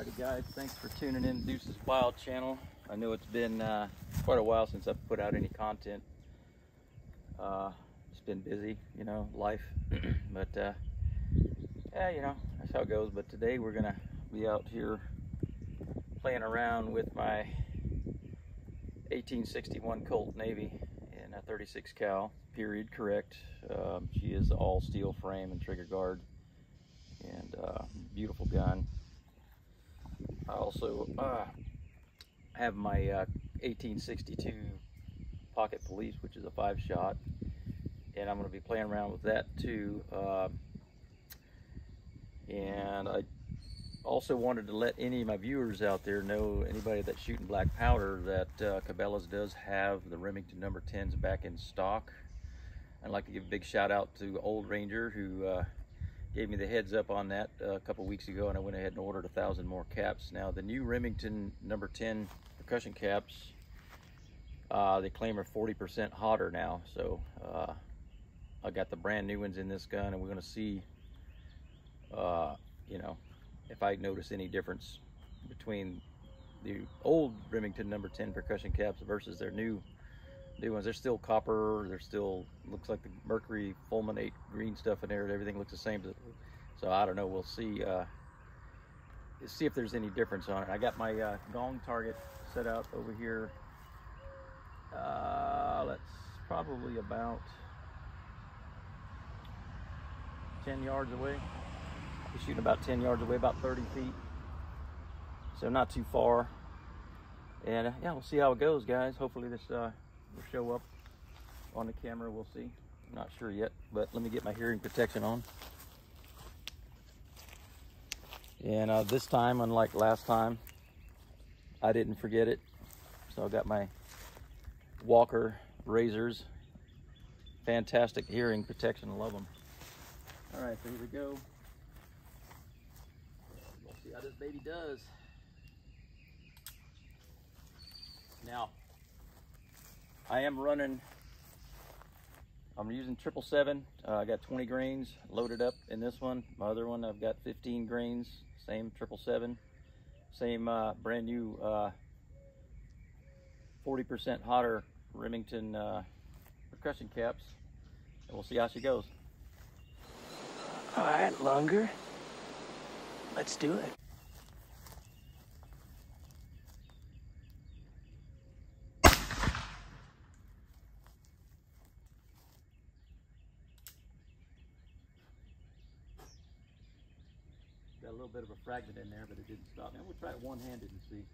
Alrighty guys, thanks for tuning in to Deuce's Wild channel. I know it's been quite a while since I've put out any content. It's been busy, you know, life. But yeah, you know, that's how it goes. But today we're gonna be out here playing around with my 1861 Colt Navy in a 36 cal, period, correct. She is all steel frame and trigger guard, and beautiful gun. I also have my 1862 Pocket Police, which is a 5-shot, and I'm going to be playing around with that too. And I also wanted to let any of my viewers out there know, anybody that's shooting black powder, that Cabela's does have the Remington number 10s back in stock. I'd like to give a big shout out to Old Ranger, who gave me the heads up on that a couple weeks ago, and I went ahead and ordered 1,000 more caps. Now the new Remington number 10 percussion caps, they claim are 40% hotter now. So I got the brand new ones in this gun, and we're going to see, you know, if I notice any difference between the old Remington number 10 percussion caps versus their new ones. They're still copper, they're still, looks like the mercury fulminate green stuff in there, everything looks the same. So I don't know, we'll see if there's any difference on it. I got my gong target set out over here. That's probably about 10 yards away. He's shooting about 10 yards away, about 30 feet. So not too far. And yeah, we'll see how it goes, guys. Hopefully this will show up on the camera. We'll see. I'm not sure yet, but let me get my hearing protection on. And this time, unlike last time, I didn't forget it. So I got my Walker razors. Fantastic hearing protection. I love them. All right, so here we go. We'll see how this baby does. Now, I am running, I'm using 777. I got 20 grains loaded up in this one. My other one, I've got 15 grains, same 777. Same brand new 40% hotter Remington percussion caps. And we'll see how she goes. All right, Lunger, let's do it. Got a little bit of a fragment in there, but it didn't stop me. I'm gonna try it one-handed and see.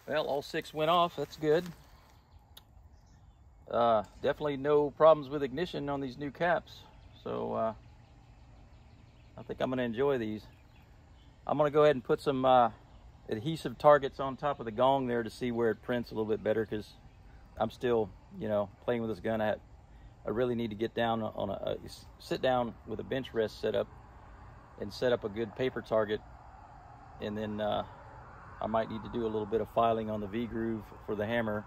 Well, all 6 went off. That's good. Definitely no problems with ignition on these new caps. So I think I'm going to enjoy these. I'm going to go ahead and put some adhesive targets on top of the gong there to see where it prints a little bit better, because I'm still, you know, playing with this gun. I really need to get down on sit down with a bench rest set up and set up a good paper target, and then I might need to do a little bit of filing on the V-groove for the hammer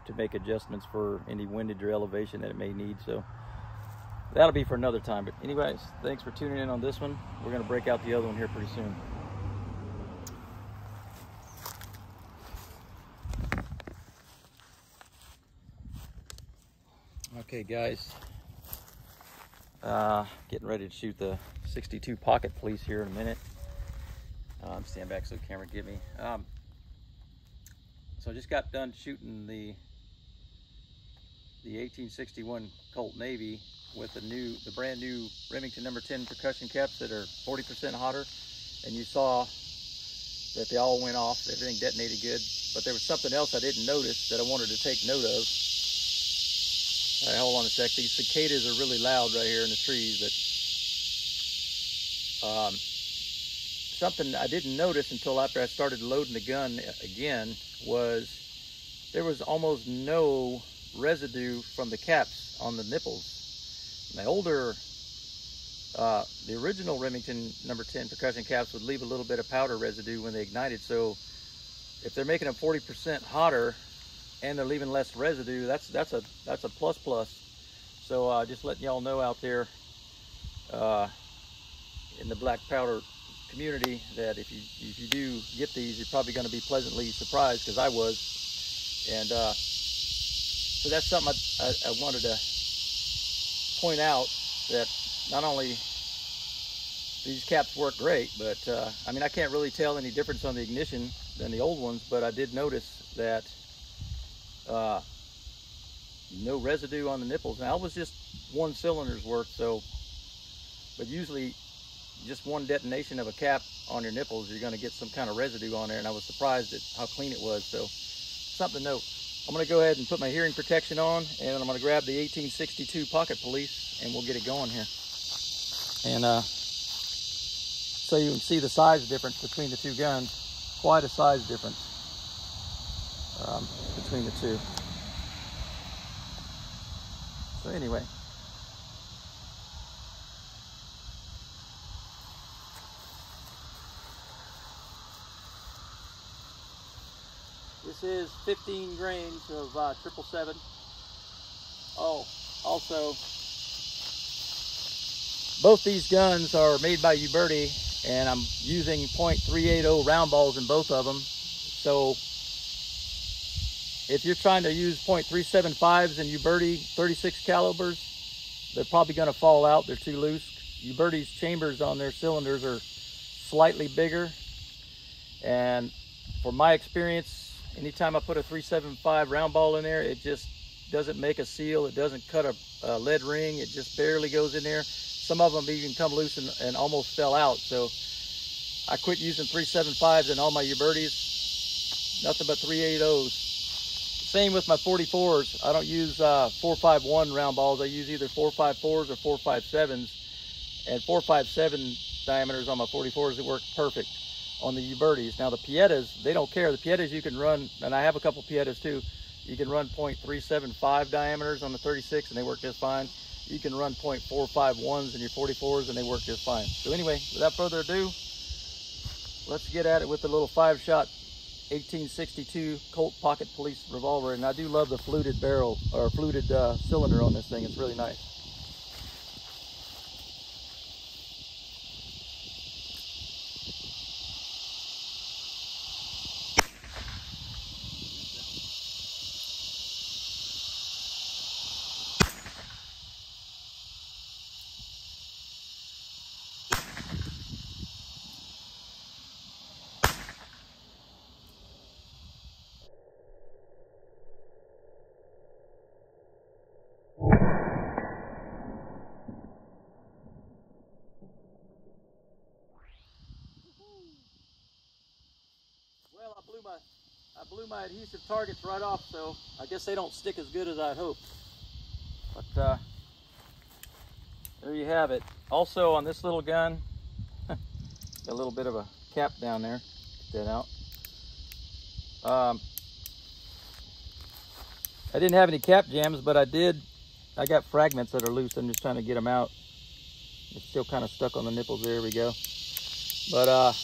to make adjustments for any windage or elevation that it may need. So that'll be for another time. But anyways, thanks for tuning in on this one. We're going to break out the other one here pretty soon. Okay, guys. Getting ready to shoot the 62 Pocket Police here in a minute. Stand back so the camera get me. So I just got done shooting the 1861 Colt Navy with the brand new Remington number 10 percussion caps that are 40% hotter, and you saw that they all went off. Everything detonated good, but there was something else I didn't notice that I wanted to take note of. All right, hold on a sec. These cicadas are really loud right here in the trees, but Something I didn't notice until after I started loading the gun again was there was almost no residue from the caps on the nipples. The older, the original Remington number 10 percussion caps would leave a little bit of powder residue when they ignited. So if they're making them 40% hotter and they're leaving less residue, that's a plus. So just letting y'all know out there in the black powder community that if you do get these, you're probably going to be pleasantly surprised, because I was. And so that's something I wanted to point out, that not only these caps work great, but I mean, I can't really tell any difference on the ignition than the old ones, but I did notice that no residue on the nipples. Now it was just 1 cylinder's worth, so, but usually just one detonation of a cap on your nipples, you're going to get some kind of residue on there, and I was surprised at how clean it was. So something to note. I'm going to go ahead and put my hearing protection on, and I'm going to grab the 1862 Pocket Police, and we'll get it going here. And so you can see the size difference between the two guns. Quite a size difference between the two. So anyway, this is 15 grains of 777. Oh, also, both these guns are made by Uberti, and I'm using .380 round balls in both of them. So if you're trying to use .375s in Uberti 36 calibers, they're probably going to fall out. They're too loose. Uberti's chambers on their cylinders are slightly bigger, and for my experience, anytime I put a .375 round ball in there, it just doesn't make a seal. It doesn't cut a lead ring. It just barely goes in there. Some of them even come loose and almost fell out. So I quit using .375s in all my Ubertis. Nothing but .380s. Same with my 44s. I don't use 451 round balls. I use either 454s or 457s. And 457 diameters on my 44s, it work perfect on the Ubertis. Now the Piettas, they don't care. The Piettas you can run, and I have a couple Piettas too, you can run .375 diameters on the 36 and they work just fine. You can run .451s in your 44s and they work just fine. So anyway, without further ado, let's get at it with the little 5-shot 1862 Colt Pocket Police revolver. And I do love the fluted barrel, or fluted cylinder on this thing. It's really nice. Well, I blew my adhesive targets right off, so I guess they don't stick as good as I'd hoped. But there you have it. Also on this little gun, got a little bit of a cap down there. Get that out. I didn't have any cap jams, but I got fragments that are loose. I'm just trying to get them out. It's still kind of stuck on the nipples. There we go. But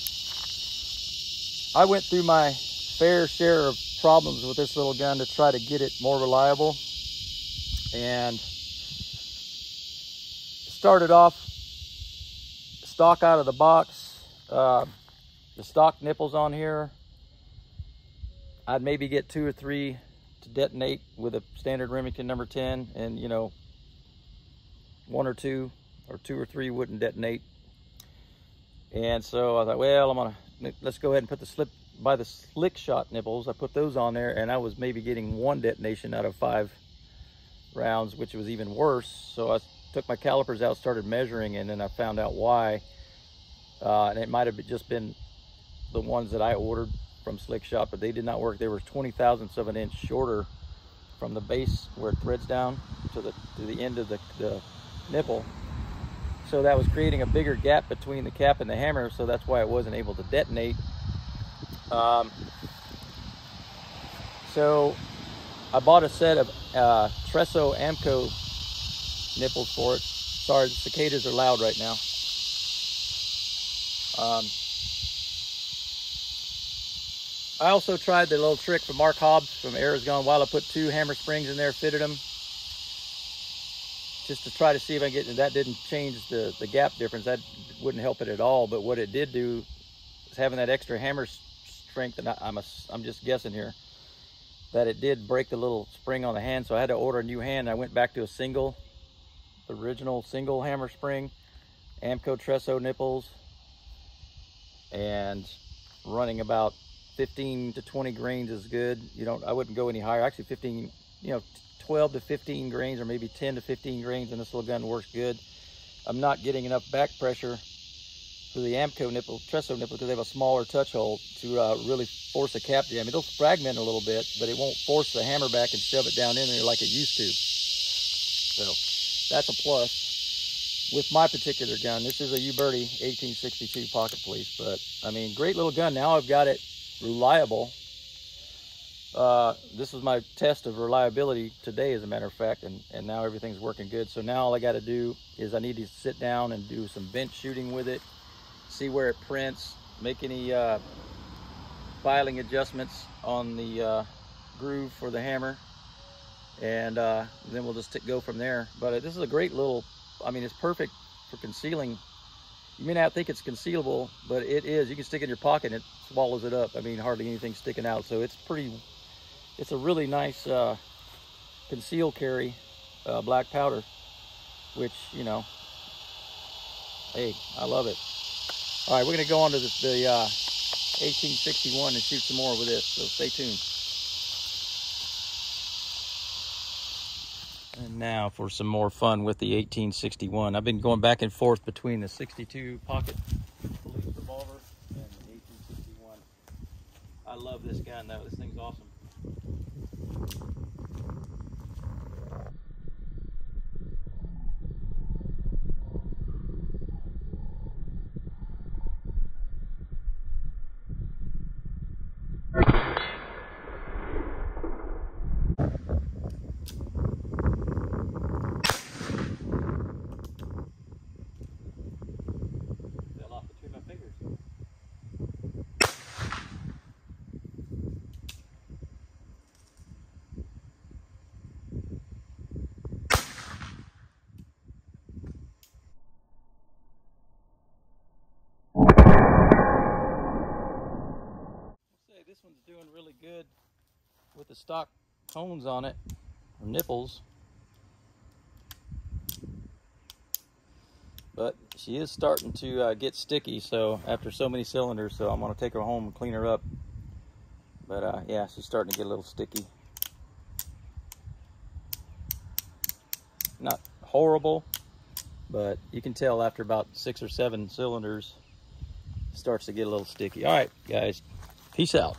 I went through my fair share of problems with this little gun to try to get it more reliable, and started off stock out of the box. The stock nipples on here, I'd maybe get 2 or 3 to detonate with a standard Remington number 10, and you know, 1 or 2 or 2 or 3 wouldn't detonate. And so I thought, well, let's go ahead and put buy the slick shot nipples. I put those on there, and I was maybe getting 1 detonation out of 5 rounds, which was even worse. So I took my calipers out, started measuring, and then I found out why. And it might have just been the ones that I ordered from Slick Shot, but they did not work. They were 20 thousandths of an inch shorter from the base where it threads down to the end of the nipple. So that was creating a bigger gap between the cap and the hammer, so that's why it wasn't able to detonate. So I bought a set of Tresso Amco nipples for it. Sorry, the cicadas are loud right now. I also tried the little trick from Mark Hobbs from Era's Gone Wild. I put 2 hammer springs in there, fitted them, just to try to see if I can get, and that didn't change the gap difference. That wouldn't help it at all. But what it did do is having that extra hammer strength, and I'm just guessing here, that it did break the little spring on the hand. So I had to order a new hand. I went back to the original single hammer spring, Amco Tresso nipples, and running about 15 to 20 grains is good. I wouldn't go any higher. Actually 15, 12 to 15 grains, or maybe 10 to 15 grains, and this little gun works good. I'm not getting enough back pressure for the Amco nipple, Tresso nipple, because they have a smaller touch hole to really force a cap jam. It'll fragment a little bit, but it won't force the hammer back and shove it down in there like it used to. So that's a plus with my particular gun. This is a Uberti 1862 pocket police, but I mean, great little gun. Now I've got it reliable. This was my test of reliability today, as a matter of fact, and now everything's working good. So now all I got to do is I need to sit down and do some bench shooting with it, see where it prints, make any filing adjustments on the groove for the hammer, and then we'll just go from there. But this is a great little, I mean, it's perfect for concealing. You may not think it's concealable, but it is. You can stick it in your pocket and it swallows it up. I mean, hardly anything sticking out. So it's a really nice conceal carry black powder, which, hey, I love it. All right, we're gonna go on to the 1861 and shoot some more with this, so stay tuned. And now for some more fun with the 1861. I've been going back and forth between the 62 pocket police revolver and the 1861. I love this gun though. This thing's awesome. This one's doing really good with the stock cones on it, or nipples, but she is starting to get sticky. So after so many cylinders, so I'm going to take her home and clean her up. But yeah, she's starting to get a little sticky. Not horrible, but you can tell after about 6 or 7 cylinders, it starts to get a little sticky. All right, guys. Peace out.